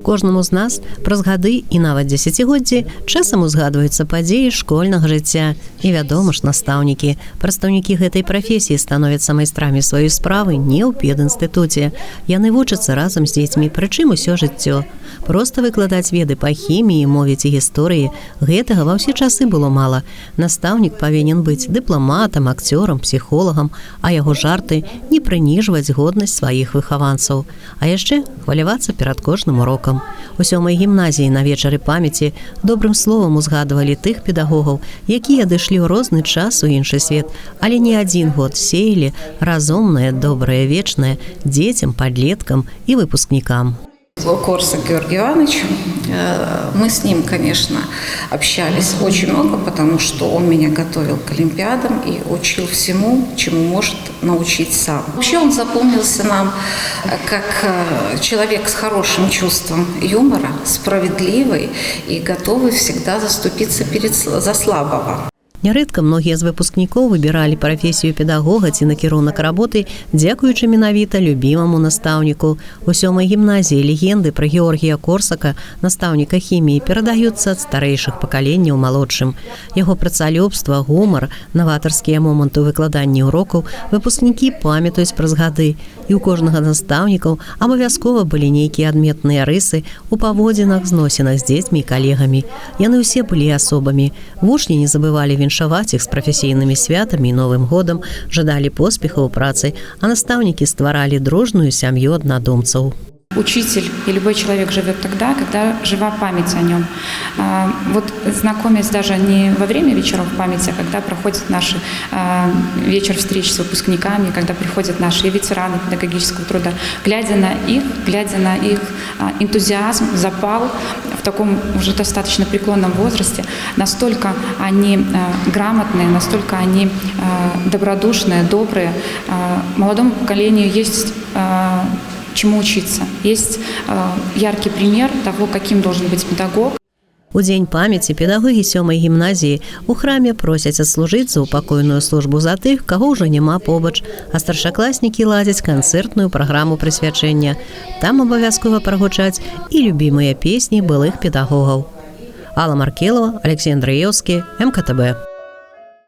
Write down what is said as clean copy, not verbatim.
Кожнаму з нас праз гады і нават дзесяцігоддзі часам узгадваюцца падзеі школьнага жыцця. І вядома ж, настаўнікі, прадстаўнікі гэтай прафесіі становяцца майстрамі сваёй справы не ў педінстытуце. Яны вучацца разам з дзецьмі, прычым усё жыццё. Проста выкладаць веды па хіміі, мове ці гісторыі – гэтага ва ўсе часы было мала. Настаўнік павінен быць дыпламатам, акцёрам, псіхолагам, а яго жарты – не прыніжваць годнасць сваіх выхаванцаў. А яшчэ хвалявацца перад кожным урокам. У 7-й гімназіі на вечары памяці добрым словам узгадвалі тых педагогаў, якія дышлі ў розны час у іншы свет, але не адзін год сеялі разумнае, добрае, вечнае дзецям, падлеткам і выпускнікам. Корсак Георгий Иванович, мы с ним, конечно, общались очень много, потому что он меня готовил к олимпиадам и учил всему, чему может научить сам. Вообще он запомнился нам как человек с хорошим чувством юмора, справедливый и готовый всегда заступиться за слабого. Нярэдка многія з выпускнікоў выбіралі прафесію педагога ці накірунак работы, дзякуючы менавіта любімаму настаўніку. У 7-й гімназіі легенды пра Георгія Корсака, настаўніка хіміі, перадаюцца ад старэйшых пакаленняў малодшым. Яго працалюбства, гумар, наватарскія моманты ў выкладанні урокаў выпускнікі памятаюць праз гады. І ў кожнага настаўнікаў абавязкова былі нейкія адметныя рысы ў паводзінах, зносінах з дзецьмі і калегамі. Яны ўсе былі асобамі. Вучні не забывалі віншаваць іх з прафесійнымі святамі і Новым годам, жадалі поспехаў у працы, а настаўнікі стваралі дружную сям'ю аднадумцаў. Учитель и любой человек живет тогда, когда жива память о нем. Вот знакомясь даже не во время вечеров памяти, а когда проходит наш вечер встреч с выпускниками, когда приходят наши ветераны педагогического труда, глядя на их энтузиазм, запал в таком уже достаточно преклонном возрасте, настолько они грамотные, настолько они добродушные, добрые. Молодому поколению есть чему учиться. Есть яркий пример того, каким должен быть педагог. У дзень памяці педагогі 7-й гімназіі ў храме просяць адслужыць за упакойную службу за тых, каго ўжо няма побач, а старшакласнікі ладзяць канцэртную праграму прысвячэння. Там абавязкова прагучаць і любімыя песні былых педагогаў. Алла Маркелова, Алексей Андреевский, МКТБ.